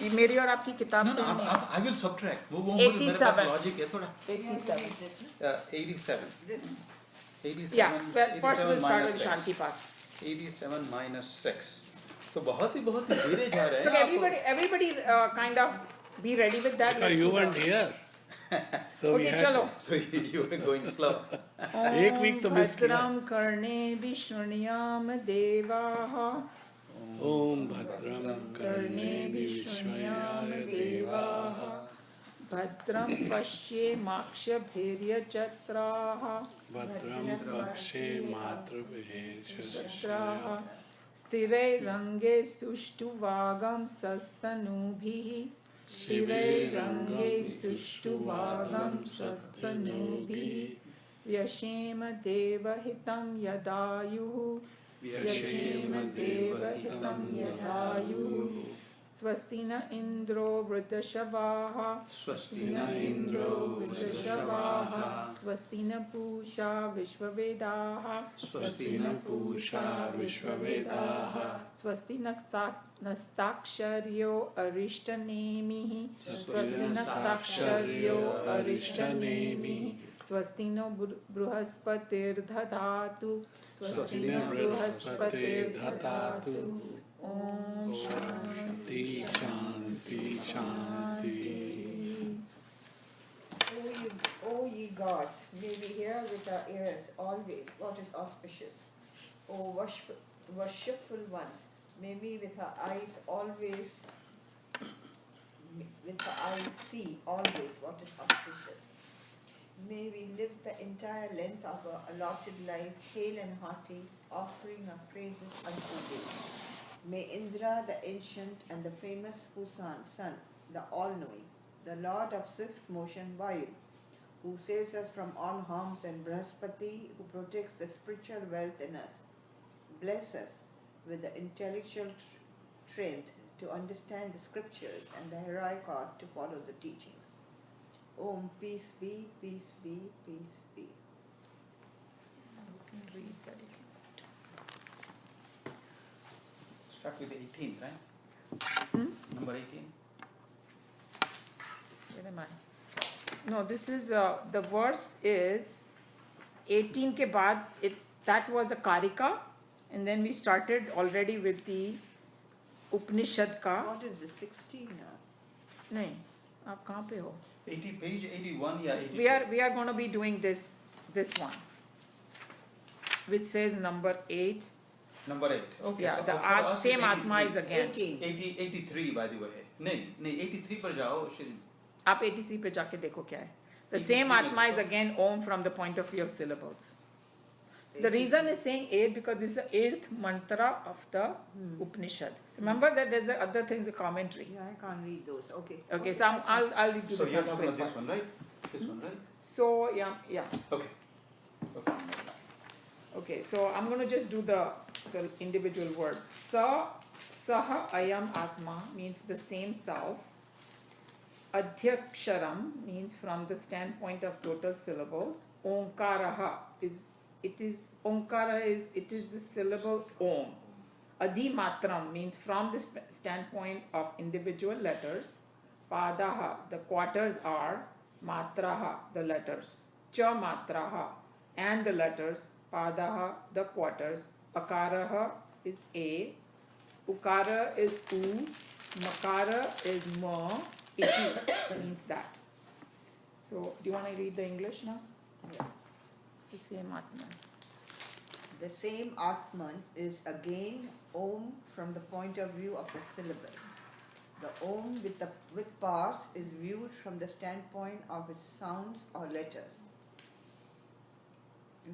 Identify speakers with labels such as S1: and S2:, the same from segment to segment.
S1: मेरी और आपकी किताब
S2: No,
S1: से
S2: no,
S1: नहीं
S2: I will subtract. वो
S1: 87.
S2: मेरे पास logic है थोड़ा.
S1: 87.
S2: 87. 87.
S1: Yeah, well, first we'll start with
S2: 87
S1: Shanti part.
S2: 87 minus 6. तो बहुत ही धीरे जा रहे हैं.
S1: So everybody kind of be ready with that.
S3: Because you weren't here. So we
S1: Okay,
S3: had
S1: chalo.
S2: So you were going slow.
S3: एक week तो miss किया.
S1: भद्रं कर्णेभिः शृणुयाम देवाः.
S3: ओम भद्रं कर्णेभिः शृणुयाम देवाः.
S1: भद्रं पश्येमाक्षभिर्यजत्राः.
S3: भद्रं पश्येमाक्षभिर्यजत्राः.
S1: स्थिरैरङ्गे सुष्ठुवागं सस्तनूभिः. स्थिरैरङ्गे सुष्ठुवागं सस्तनूभिः. व्यशेम देवहितं यदायुः. व्यशेम देवहितं यदायुः. स्वस्ति न इन्द्रो वृद्धशवाः. स्वस्ति न इन्द्रो वृद्धशवाः. स्वस्ति न पूषा विश्ववेदाः. स्वस्ति न पूषा विश्ववेदाः. स्वस्ति नस्ताक्षर्यो अरिष्टनेमिः. स्वस्ति नस्ताक्षर्यो अरिष्टनेमिः. स्वस्ति नो बृहस्पतिर्दधातु. स्वस्ति न बृहस्पतिर्दधातु. Om Shanti
S3: Shanti Shanti.
S4: O ye gods, may we hear with our ears always what is auspicious. O worshipful ones, may we with our eyes see always what is auspicious. May we live the entire length of our allotted life hale and hearty, offering our praises unto thee. May Indra, the ancient and the famous sun, the all-knowing, the lord of swift motion Vayu, who saves us from all harms, and Brahaspati, who protects the spiritual wealth in us, bless us with the intellectual strength to understand the scriptures and the heroic art to follow the teachings. Om, peace be, peace be, peace be.
S1: You can read that.
S2: Start with the 18th, right? Number 18.
S1: Where am I? No, this is the verse is 18 ke baad. That was a karika, and then we started already with the Upanishad ka.
S4: What is the 16 now?
S1: नहीं, आप कहाँ पे हो?
S2: 80 page 81 या 82.
S1: We are going to be doing this one, which says number 8.
S2: Number 8. Okay.
S1: Yeah,
S2: so
S1: the same Atma is again.
S2: 83 by the way. नहीं 83 पर जाओ श्री.
S1: आप 83 पे जाके देखो क्या है. The same Atma is again Om from the point of view of syllables. The reason is saying 8 because this is the 8th mantra of the Upanishad. Remember that there's other things, a commentary.
S4: Yeah, I can't read those. Okay.
S1: Okay, so I'll do
S2: So
S1: the
S2: you're talking
S1: Sanskrit
S2: about this
S1: part.
S2: one, right? This one, right?
S1: So yeah.
S2: Okay.
S1: Okay, so I'm going to just do the individual word. Saha ayam atma means the same self. Adhyaksharam means from the standpoint of total syllables. Onkaraha is the syllable Om. Adhimatram means from the standpoint of individual letters. Padaha, the quarters are. Matraha, the letters. Cha matraha, and the letters. Padaha, the quarters. Akaraha is A. Ukara is U. Makara is Ma. Iti means that. So, do you want to read the English now?
S4: Yeah.
S1: The same Atman.
S4: The same Atman is again Om from the point of view of the syllables. The Om with pars is viewed from the standpoint of its sounds or letters.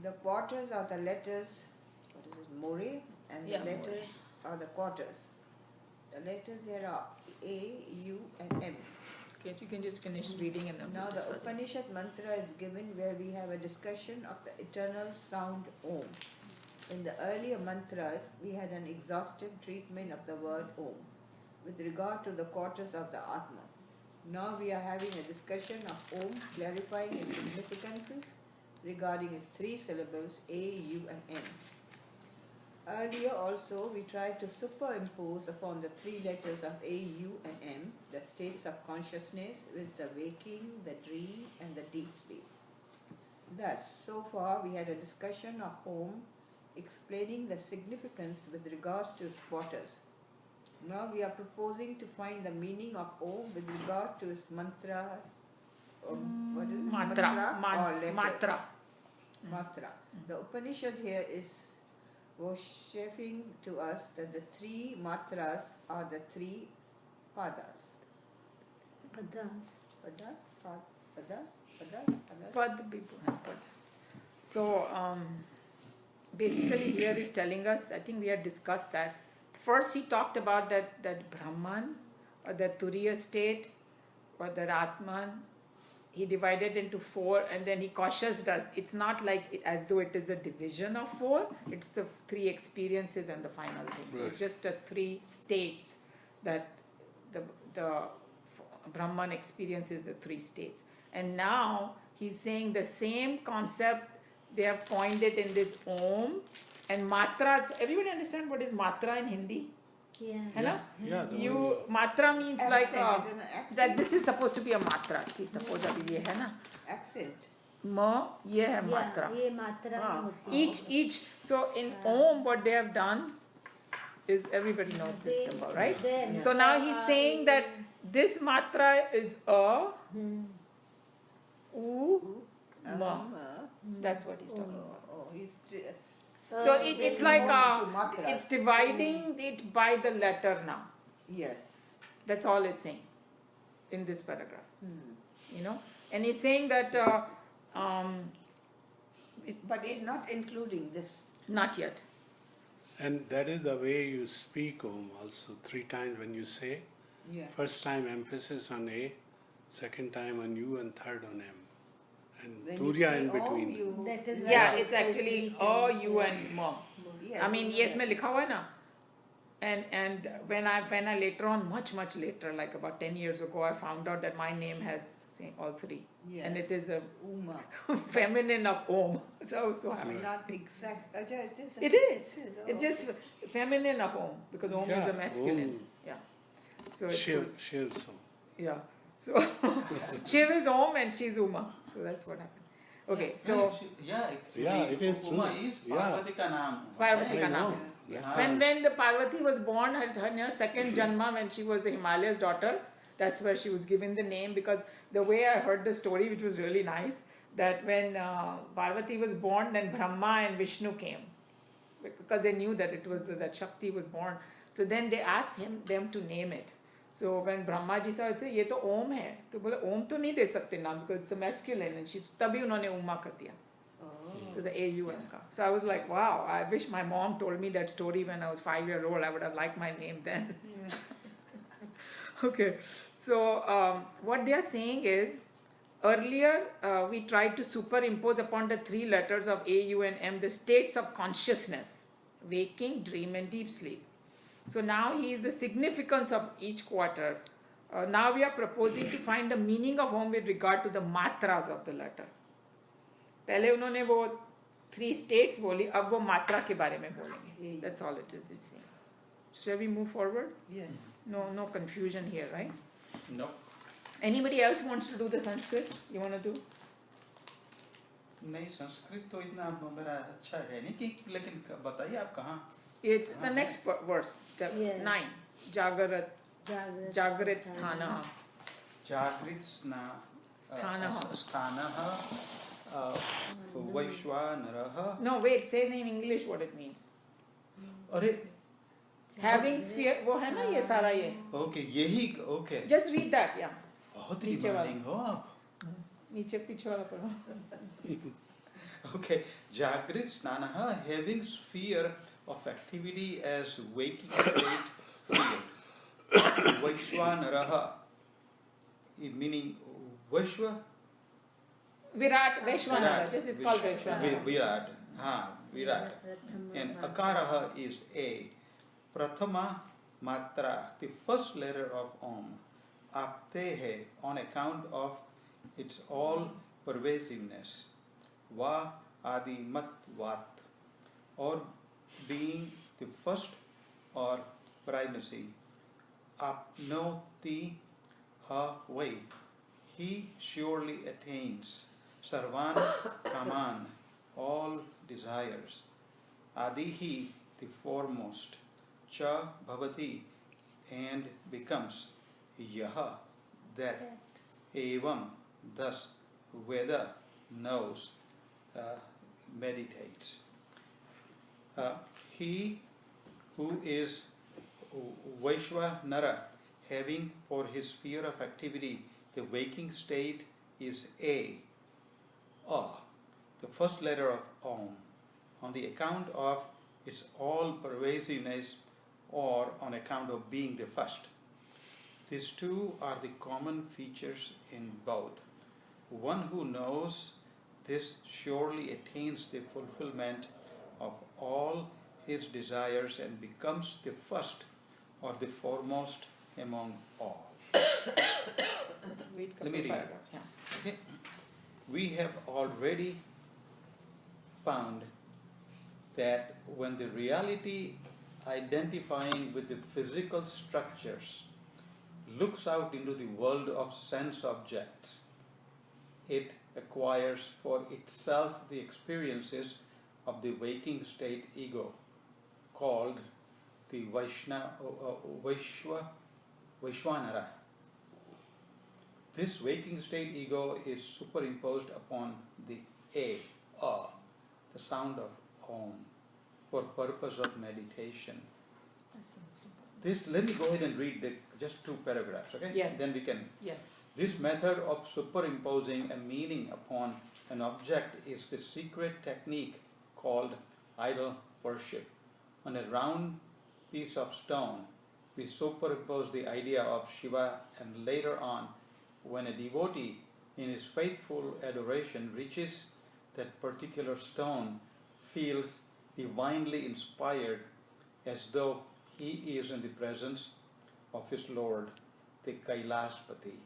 S4: The quarters are the letters, what is it, more, and the letters are the quarters. The letters here are A, U, and M.
S1: Okay, you can just finish reading and then
S4: Now the Upanishad mantra is given where we have a discussion of the eternal sound Om. In the earlier mantras, we had an exhaustive treatment of the word Om with regard to the quarters of the Atma. Now we are having a discussion of Om, clarifying its significances regarding its 3 syllables A, U, and M. Earlier also, we tried to superimpose upon the 3 letters of A, U, and M states of consciousness with the waking, the dream, and the deep sleep. Thus, so far we had a discussion of Om, explaining the significance with regards to its quarters. Now we are proposing to find the meaning of Om with regard to its mantra, what is it?
S1: Matra.
S4: or letters.
S1: Matra.
S4: Matra. The Upanishad here is vouchsafing to us that the three matras are the three padas. Padas.
S1: Pad people have pad. So basically here is telling us, I think we had discussed that. First he talked about that Brahman or the Turiya state or the Atman. He divided into four and then he cautions us. It's not like as though it is a division of four. It's the three experiences and the final thing. So it's just the three states that the Brahman experiences, the three states. And now he's saying the same concept they have coined it in this Om and matras. Everybody understand what is matra in Hindi?
S5: Yeah.
S1: Hello?
S3: Yeah, the
S1: You matra means like
S4: Accent, is an accent.
S1: that this is supposed to be a matra. See, suppose अभी ये है ना
S4: Accent.
S1: म ये है matra.
S5: ये मात्रा
S4: हाँ.
S5: होती है.
S1: Each so in Om what they have done is everybody knows this symbol, right?
S5: Then,
S1: So now he's saying that this matra is a u ma. That's what he's talking about. So it's like it's dividing it by the letter now.
S4: Yes.
S1: That's all it's saying in this paragraph. You know, and it's saying that
S4: But it's not including this.
S1: not yet.
S3: And that is the way you speak Om also. 3 times when you say.
S4: Yeah.
S3: First time emphasis on A, second time on U, and third on M. And
S4: When you
S3: Turiya
S4: say
S3: in
S4: Om,
S3: between.
S4: you-
S5: That is
S1: Yeah,
S5: why
S1: it's
S5: I
S1: actually
S5: say
S1: o
S5: three
S1: u
S5: times,
S1: and ma.
S4: Yeah,
S1: I mean,
S4: you
S1: yes,
S4: know
S1: में लिखा हुआ है ना. And when I later on, much later, like about 10 years ago, I found out that my name has say, all three,
S4: Yes.
S1: and it is a
S4: Uma.
S1: feminine of Om. So I was so happy.
S4: Not exact. Ajay, it is.
S1: It is.
S4: Oh,
S1: It's just feminine of Om because Om is
S3: Yeah,
S1: a masculine.
S3: Om.
S1: Yeah. So it's
S3: Shiv,
S1: good.
S3: Shiv so.
S1: Yeah. So Shiv is Om and she's Uma. So that's what happened. Okay. So
S2: yeah, actually,
S3: Yeah, it is
S2: Uma
S3: true.
S2: is
S3: Yeah.
S2: Parvati ka naam.
S1: Parvati
S3: I
S1: ka
S3: know.
S1: naam.
S3: That's
S2: Yeah.
S3: why
S1: When the Parvati was born, her second Janma, when she was the Himalayas daughter, that's where she was given the name, because the way I heard the story, which was really nice, that when Parvati was born, then Brahma and Vishnu came, because they knew that it was that Shakti was born. So then they asked them to name it. So when Brahma ji said, "ये तो Om है," तो बोले Om तो नहीं दे सकते नाम, because it's a masculine, and तभी उन्होंने Uma कर दिया. So the AUM ka. So I was like, wow, I wish my mom told me that story when I was 5 years old. I would have liked my name then. Okay, so what they are saying is, earlier we tried to superimpose upon the three letters of A, U and M the states of consciousness, waking, dream and deep sleep. So now he is the significance of each quarter. Now we are proposing to find the meaning of Om with regard to the matras of the letter. पहले उन्होंने वो 3 states बोली, अब वो मात्रा के बारे में बोलेंगे. That's all it is. It's saying. Shall we move forward?
S4: Yes.
S1: No confusion here, right?
S2: No.
S1: Anybody else wants to do the Sanskrit? You want to do?
S2: नहीं, संस्कृत तो इतना मेरा अच्छा है नहीं कि, लेकिन बताइए आप कहाँ?
S1: It's the next verse,
S5: Yeah.
S1: 9. Jagarat sthana.
S2: जागृत
S1: Sthanah.
S2: स्थानः वैश्वानरः.
S1: No, wait, say in English what it means.
S2: अरे
S1: Having sphere, वो है ना ये सारा ये.
S2: ओके, यही okay.
S1: Just read that, yeah.
S2: बहुत
S1: नीचे वाला.
S2: demanding हो आप.
S1: नीचे पीछे वाला पढ़ो.
S2: Okay, Jagrit Snanaha, having sphere of activity as waking state field. Vaishwanaraha, meaning Vaishwa?
S1: Virat, Vaishwanara, just it's called Vaishwanara.
S2: Virat, Virat. And Akaraha is A. Prathama Matra, the first letter of Om. Apte hai, on account of its all pervasiveness. Va adi matvat, or being the first or primacy. Apnoti away, he surely attains sarvan kaman, all desires. Adihi, the foremost, cha bhavati, and becomes yaha, that, evam, thus, Veda knows, meditates. He who is Vaishvanara, having for his sphere of activity the waking state, is A, the first letter of Om, on the account of its all pervasiveness or on account of being the first. These two are the common features in both. One who knows this surely attains the fulfillment of all his desires and becomes the first or the foremost among all. Let me read.
S1: Yeah.
S2: Okay. We have already found that when the reality identifying with the physical structures looks out into the world of sense objects, it acquires for itself the experiences of the waking state ego, called the Vaishvanara. This waking state ego is superimposed upon the the sound of Om, for purpose of meditation. This, let me go ahead and read just 2 paragraphs, okay?
S1: Yes.
S2: Then we can.
S1: Yes.
S2: This method of superimposing a meaning upon an object is the secret technique called idol worship. On a round piece of stone, we superimpose the idea of Shiva, and later on, when a devotee in his faithful adoration reaches that particular stone, feels divinely inspired as though he is in the presence of his Lord, the Kailaspati.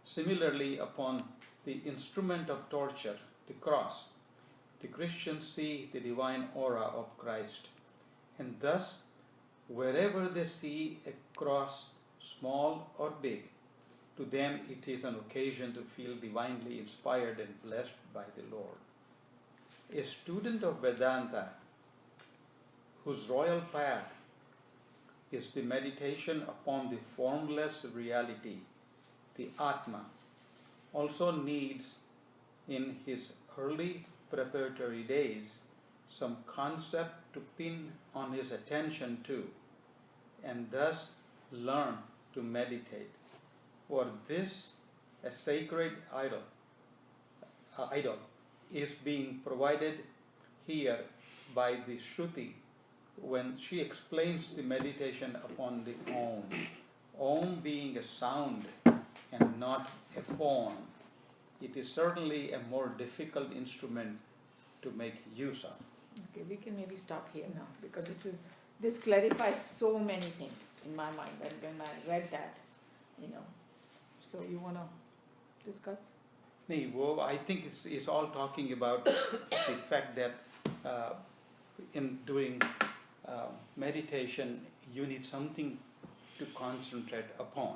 S2: Similarly, upon the instrument of torture, the cross, the Christians see the divine aura of Christ, and thus, wherever they see a cross, small or big, to them it is an occasion to feel divinely inspired and blessed by the Lord. A student of Vedanta, whose royal path is the meditation upon the formless reality, the Atma, also needs in his early preparatory days some concept to pin on his attention to, and thus learn to meditate. For this, a sacred idol is being provided here by the Shruti when she explains the meditation upon the Om. Om being a sound and not a form, it is certainly a more difficult instrument to make use of.
S1: Okay, we can maybe stop here now, because this clarifies so many things in my mind when I read that, So you want to discuss?
S2: Well, I think it's all talking about the fact that in doing meditation, you need something to concentrate upon.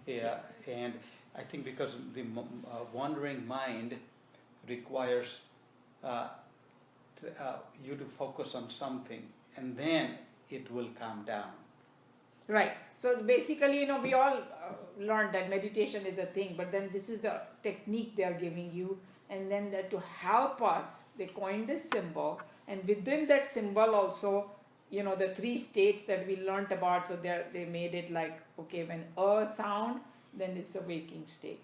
S2: Yeah, and I think because the wandering mind requires you to focus on something, and then it will calm down.
S1: Right. So basically, we all learned that meditation is a thing, but then this is the technique they are giving you, and then that to help us, they coined this symbol, and within that symbol also, the 3 states that we learned about. So they made it like, okay, when a sound, then it's a waking state.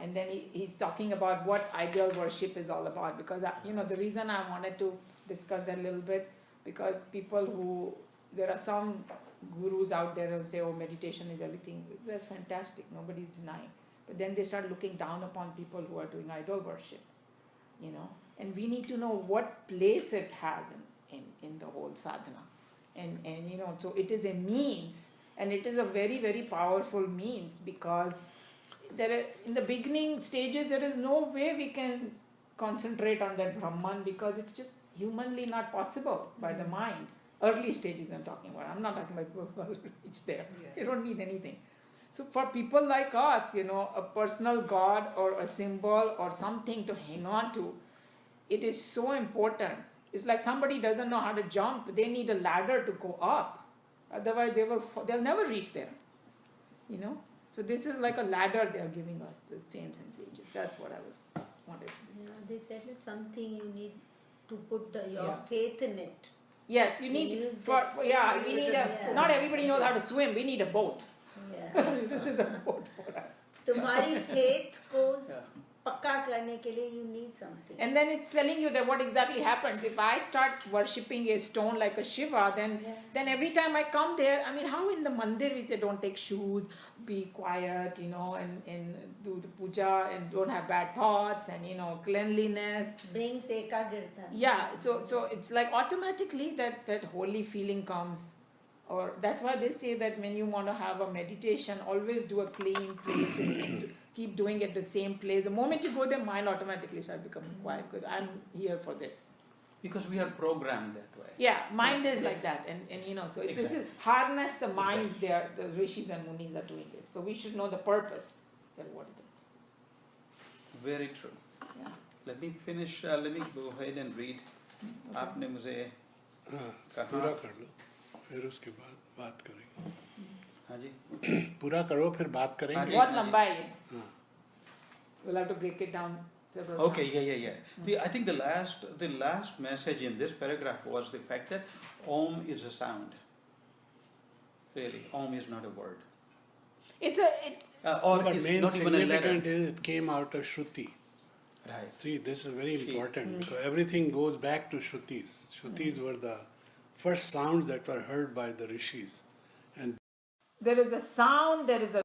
S1: And then he's talking about what ideal worship is all about, because the reason I wanted to discuss that a little bit, because there are some gurus out there who say, oh, meditation is everything. That's fantastic, nobody's denying. But then they start looking down upon people who are doing idol worship, and we need to know what place it has in the whole sadhana. And so it is a means, and it is a very, very powerful means, because in the beginning stages, there is no way we can concentrate on that Brahman, because it's just humanly not possible by the mind. Early stages I'm talking about. I'm not talking about people who reach there.
S4: Yeah.
S1: They don't need anything. So for people like us, a personal God or a symbol or something to hang on to, it is so important. It's like somebody doesn't know how to jump, they need a ladder to go up. Otherwise they'll never reach there. So this is like a ladder they are giving us, the saints and sages. That's what I wanted to discuss.
S5: They said it's something you need to put your
S1: Yeah.
S5: faith in it.
S1: Yes, you need
S5: use
S1: we need not everybody knows how to swim. We need a boat.
S5: Yeah.
S1: This is a boat for us.
S5: तुम्हारी faith को
S2: Yeah.
S5: पक्का करने के लिए you need something.
S1: And then it's telling you that what exactly happens. If I start worshipping a stone like a Shiva, then every time I come there, I mean, how in the mandir we say don't take shoes, be quiet, and do the puja and don't have bad thoughts and cleanliness.
S5: Brings ekagirta.
S1: Yeah, so it's like automatically that holy feeling comes. Or that's why they say that when you want to have a meditation, always do a clean place and keep doing it the same place. The moment you go there, mind automatically starts becoming quiet because I'm here for this.
S2: Because we are programmed that way.
S1: Yeah, mind is like that, and so this is harness the mind. There, the rishis and munis are doing it. So we should know the purpose. Then what it is.
S2: Very true.
S1: Yeah.
S2: Let me finish. Let me go ahead and read. आपने मुझे
S3: हाँ,
S2: कहा-
S3: पूरा कर लो फिर उसके बाद बात करेंगे.
S2: हाँ जी.
S3: पूरा करो फिर बात
S2: हाँ
S3: करेंगे.
S2: जी.
S1: बहुत लंबा है ये.
S3: हाँ.
S1: We'll have to break it down several
S2: Okay,
S1: times.
S2: yeah. I think the last message in this paragraph was the fact that Om is a sound. Really, Om is not a word.
S1: It's
S2: Or
S3: But
S2: it's
S3: main
S2: not even a letter.
S3: significant is it came out of Shruti.
S2: Right.
S3: See, this is very
S2: She-
S3: important because everything goes back to Shrutis. Shrutis were the first sounds that were heard by the rishis. And
S1: there is a sound, there is a